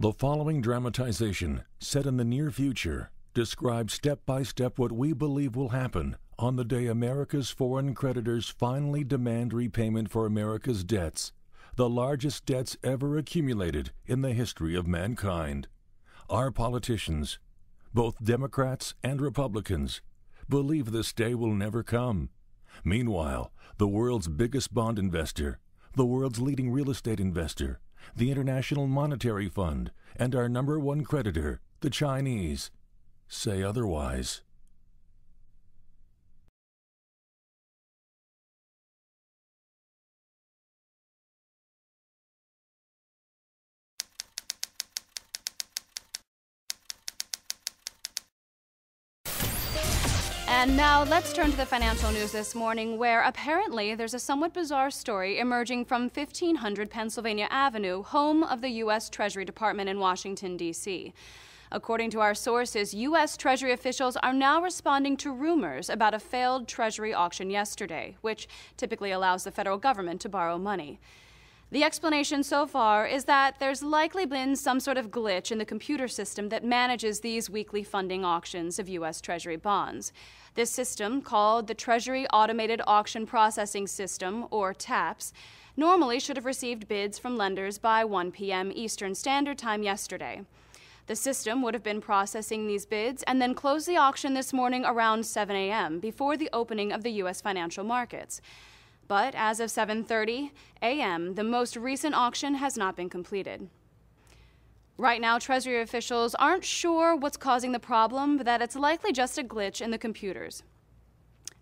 The following dramatization, set in the near future, describes step by step what we believe will happen on the day America's foreign creditors finally demand repayment for America's debts, the largest debts ever accumulated in the history of mankind. Our politicians, both Democrats and Republicans, believe this day will never come. Meanwhile, the world's biggest bond investor, the world's leading real estate investor, the International Monetary Fund, and our number one creditor, the Chinese, say otherwise. And now let's turn to the financial news this morning, where apparently there's a somewhat bizarre story emerging from 1500 Pennsylvania Avenue, home of the U.S. Treasury Department in Washington, D.C. According to our sources, U.S. Treasury officials are now responding to rumors about a failed Treasury auction yesterday, which typically allows the federal government to borrow money. The explanation so far is that there's likely been some sort of glitch in the computer system that manages these weekly funding auctions of U.S. Treasury bonds. This system, called the Treasury Automated Auction Processing System, or TAPS, normally should have received bids from lenders by 1 p.m. Eastern Standard Time yesterday. The system would have been processing these bids and then close the auction this morning around 7 a.m. before the opening of the U.S. financial markets. But as of 7:30 a.m., the most recent auction has not been completed. Right now, Treasury officials aren't sure what's causing the problem, but that it's likely just a glitch in the computers.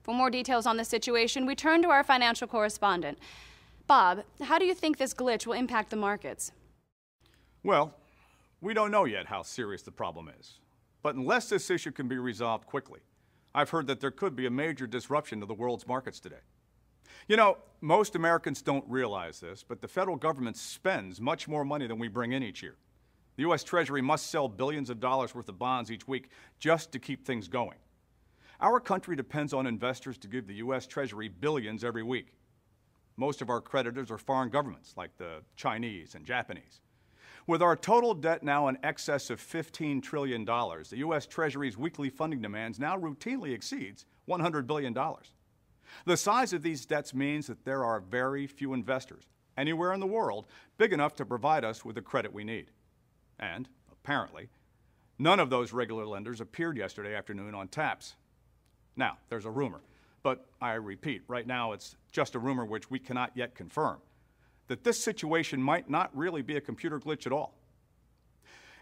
For more details on the situation, we turn to our financial correspondent. Bob, how do you think this glitch will impact the markets? Well, we don't know yet how serious the problem is. But unless this issue can be resolved quickly, I've heard that there could be a major disruption to the world's markets today. You know, most Americans don't realize this, but the federal government spends much more money than we bring in each year. The U.S. Treasury must sell billions of dollars worth of bonds each week just to keep things going. Our country depends on investors to give the U.S. Treasury billions every week. Most of our creditors are foreign governments, like the Chinese and Japanese. With our total debt now in excess of $15 trillion, the U.S. Treasury's weekly funding demands now routinely exceeds $100 billion. The size of these debts means that there are very few investors anywhere in the world big enough to provide us with the credit we need. And, apparently, none of those regular lenders appeared yesterday afternoon on TAPS. Now, there's a rumor, but I repeat, right now it's just a rumor which we cannot yet confirm, that this situation might not really be a computer glitch at all.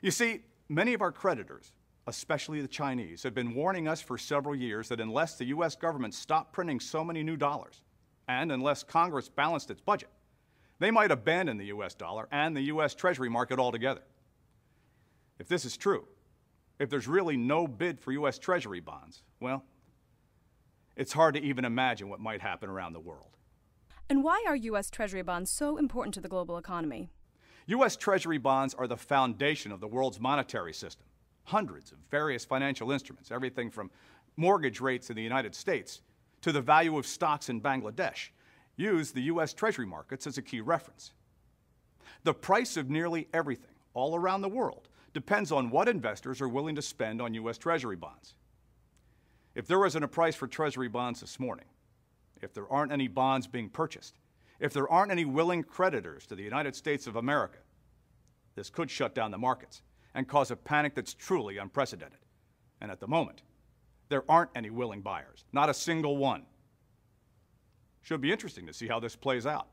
You see, many of our creditors, especially the Chinese, have been warning us for several years that unless the U.S. government stopped printing so many new dollars, and unless Congress balanced its budget, they might abandon the U.S. dollar and the U.S. Treasury market altogether. If this is true, if there's really no bid for U.S. Treasury bonds, well, it's hard to even imagine what might happen around the world. And why are U.S. Treasury bonds so important to the global economy? U.S. Treasury bonds are the foundation of the world's monetary system. Hundreds of various financial instruments, everything from mortgage rates in the United States to the value of stocks in Bangladesh, use the U.S. Treasury markets as a key reference. The price of nearly everything all around the world depends on what investors are willing to spend on U.S. Treasury bonds. If there isn't a price for Treasury bonds this morning, if there aren't any bonds being purchased, if there aren't any willing creditors to the United States of America, this could shut down the markets and cause a panic that's truly unprecedented. And at the moment, there aren't any willing buyers, not a single one. Should be interesting to see how this plays out.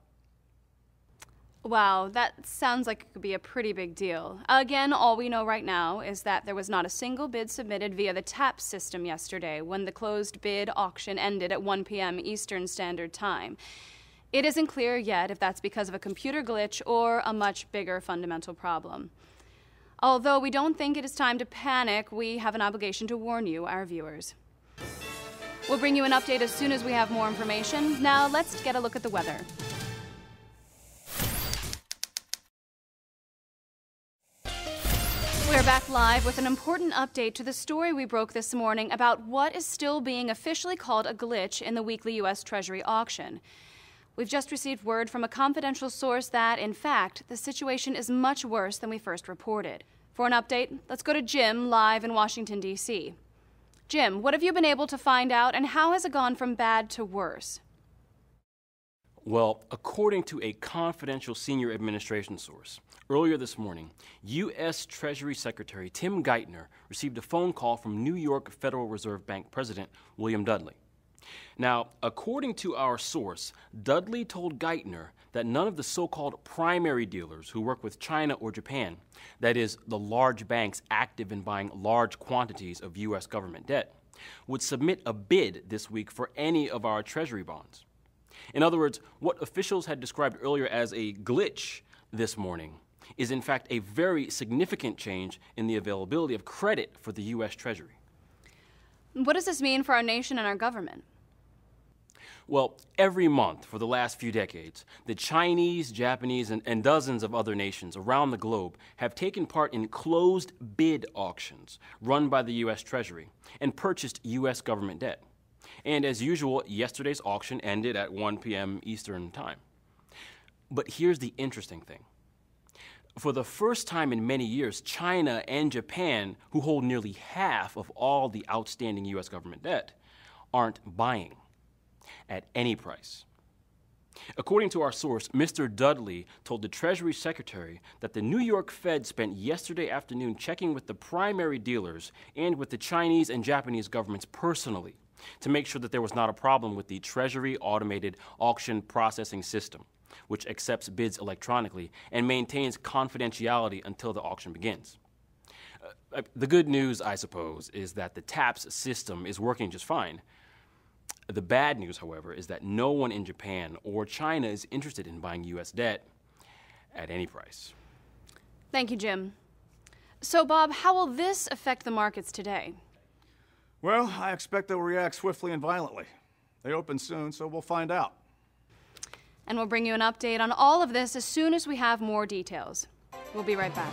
Wow, that sounds like it could be a pretty big deal. Again, all we know right now is that there was not a single bid submitted via the TAPS system yesterday when the closed bid auction ended at 1 p.m. Eastern Standard Time. It isn't clear yet if that's because of a computer glitch or a much bigger fundamental problem. Although we don't think it is time to panic, we have an obligation to warn you, our viewers. We'll bring you an update as soon as we have more information. Now let's get a look at the weather. We're back live with an important update to the story we broke this morning about what is still being officially called a glitch in the weekly U.S. Treasury auction. We've just received word from a confidential source that, in fact, the situation is much worse than we first reported. For an update, let's go to Jim live in Washington, D.C. Jim, what have you been able to find out, and how has it gone from bad to worse? Well, according to a confidential senior administration source, earlier this morning, U.S. Treasury Secretary Tim Geithner received a phone call from New York Federal Reserve Bank President William Dudley. Now, according to our source, Dudley told Geithner that none of the so-called primary dealers who work with China or Japan, that is, the large banks active in buying large quantities of U.S. government debt, would submit a bid this week for any of our Treasury bonds. In other words, what officials had described earlier as a glitch this morning is in fact a very significant change in the availability of credit for the U.S. Treasury. What does this mean for our nation and our government? Well, every month for the last few decades, the Chinese, Japanese, and dozens of other nations around the globe have taken part in closed bid auctions run by the U.S. Treasury and purchased U.S. government debt. And as usual, yesterday's auction ended at 1 p.m. Eastern Time. But here's the interesting thing. For the first time in many years, China and Japan, who hold nearly half of all the outstanding U.S. government debt, aren't buying at any price. According to our source, Mr. Dudley told the Treasury Secretary that the New York Fed spent yesterday afternoon checking with the primary dealers and with the Chinese and Japanese governments personally to make sure that there was not a problem with the Treasury automated auction processing system, which accepts bids electronically and maintains confidentiality until the auction begins. The good news, I suppose, is that the TAPS system is working just fine. The bad news, however, is that no one in Japan or China is interested in buying U.S. debt at any price. Thank you, Jim. So, Bob, how will this affect the markets today? Well, I expect they'll react swiftly and violently. They open soon, so we'll find out. And we'll bring you an update on all of this as soon as we have more details. We'll be right back.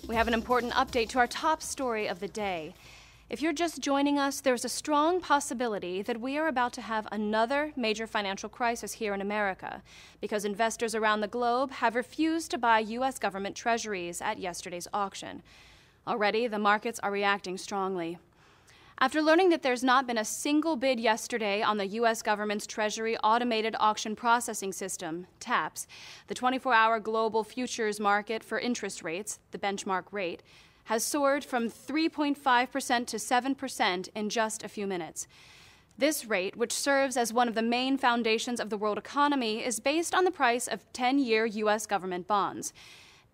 We have an important update to our top story of the day. If you're just joining us, there's a strong possibility that we are about to have another major financial crisis here in America because investors around the globe have refused to buy U.S. government treasuries at yesterday's auction. Already, the markets are reacting strongly. After learning that there's not been a single bid yesterday on the U.S. government's Treasury Automated Auction Processing System, TAPS, the 24-hour global futures market for interest rates, the benchmark rate, has soared from 3.5% to 7% in just a few minutes. This rate, which serves as one of the main foundations of the world economy, is based on the price of 10-year U.S. government bonds.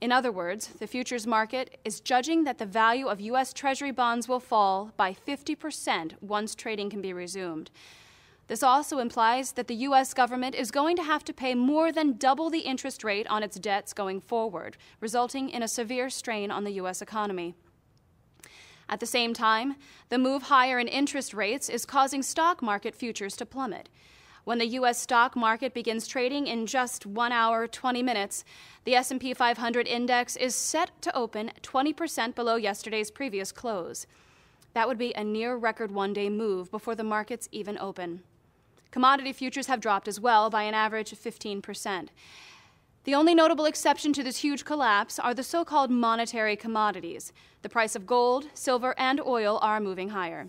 In other words, the futures market is judging that the value of U.S. Treasury bonds will fall by 50% once trading can be resumed. This also implies that the U.S. government is going to have to pay more than double the interest rate on its debts going forward, resulting in a severe strain on the U.S. economy. At the same time, the move higher in interest rates is causing stock market futures to plummet. When the U.S. stock market begins trading in just 1 hour, 20 minutes, the S&P 500 index is set to open 20% below yesterday's previous close. That would be a near-record one-day move before the markets even open. Commodity futures have dropped as well by an average of 15%. The only notable exception to this huge collapse are the so-called monetary commodities. The price of gold, silver, and oil are moving higher.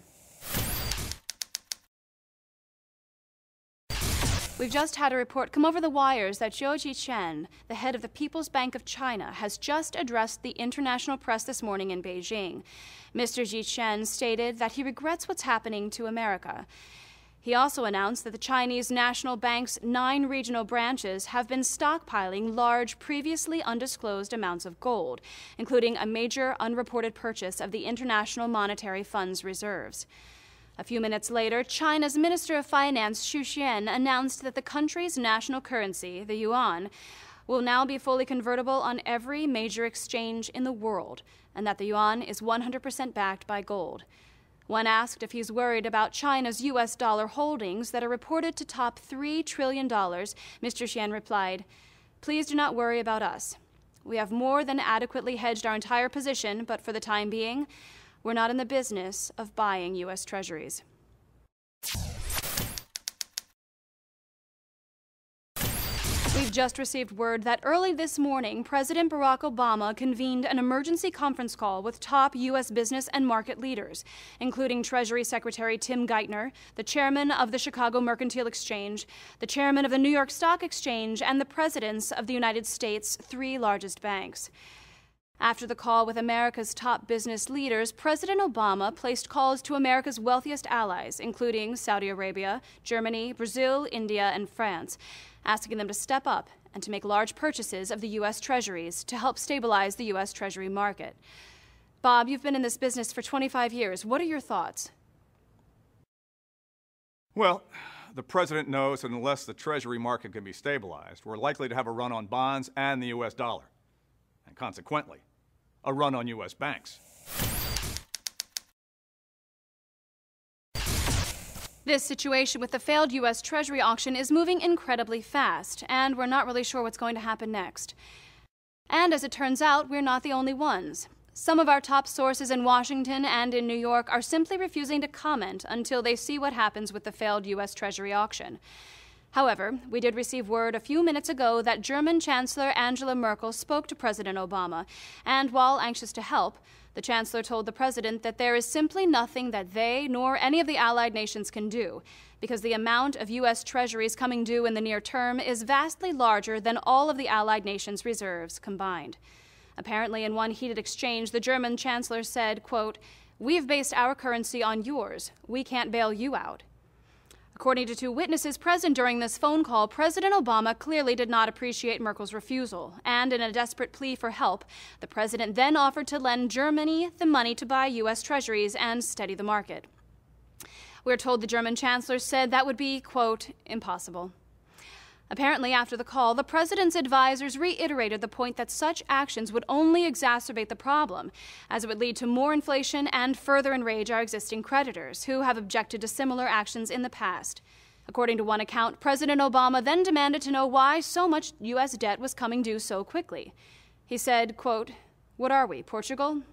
We've just had a report come over the wires that Zhou Jiqian, the head of the People's Bank of China, has just addressed the international press this morning in Beijing. Mr. Jiqian stated that he regrets what's happening to America. He also announced that the Chinese National Bank's 9 regional branches have been stockpiling large, previously undisclosed amounts of gold, including a major unreported purchase of the International Monetary Fund's reserves. A few minutes later, China's Minister of Finance, Xu Xian, announced that the country's national currency, the yuan, will now be fully convertible on every major exchange in the world, and that the yuan is 100% backed by gold. When asked if he's worried about China's U.S. dollar holdings that are reported to top $3 trillion, Mr. Xian replied, "Please do not worry about us. We have more than adequately hedged our entire position, but for the time being, we're not in the business of buying U.S. treasuries." just received word that early this morning, President Barack Obama convened an emergency conference call with top U.S. business and market leaders, including Treasury Secretary Tim Geithner, the chairman of the Chicago Mercantile Exchange, the chairman of the New York Stock Exchange, and the presidents of the United States' 3 largest banks. After the call with America's top business leaders, President Obama placed calls to America's wealthiest allies, including Saudi Arabia, Germany, Brazil, India, and France, asking them to step up and to make large purchases of the U.S. Treasuries to help stabilize the U.S. Treasury market. Bob, you've been in this business for 25 years. What are your thoughts? Well, the president knows that unless the Treasury market can be stabilized, we're likely to have a run on bonds and the U.S. dollar, and consequently, a run on U.S. banks. This situation with the failed U.S. Treasury auction is moving incredibly fast, and we're not really sure what's going to happen next. And as it turns out, we're not the only ones. Some of our top sources in Washington and in New York are simply refusing to comment until they see what happens with the failed U.S. Treasury auction. However, we did receive word a few minutes ago that German Chancellor Angela Merkel spoke to President Obama, and while anxious to help, the Chancellor told the President that there is simply nothing that they nor any of the allied nations can do, because the amount of U.S. Treasuries coming due in the near term is vastly larger than all of the allied nations' reserves combined. Apparently, in one heated exchange, the German Chancellor said, quote, "We've based our currency on yours. We can't bail you out." According to 2 witnesses present during this phone call, President Obama clearly did not appreciate Merkel's refusal, and in a desperate plea for help, the president then offered to lend Germany the money to buy U.S. Treasuries and steady the market. We're told the German chancellor said that would be, quote, impossible. Apparently, after the call, the president's advisors reiterated the point that such actions would only exacerbate the problem, as it would lead to more inflation and further enrage our existing creditors, who have objected to similar actions in the past. According to one account, President Obama then demanded to know why so much U.S. debt was coming due so quickly. He said, quote, "What are we, Portugal?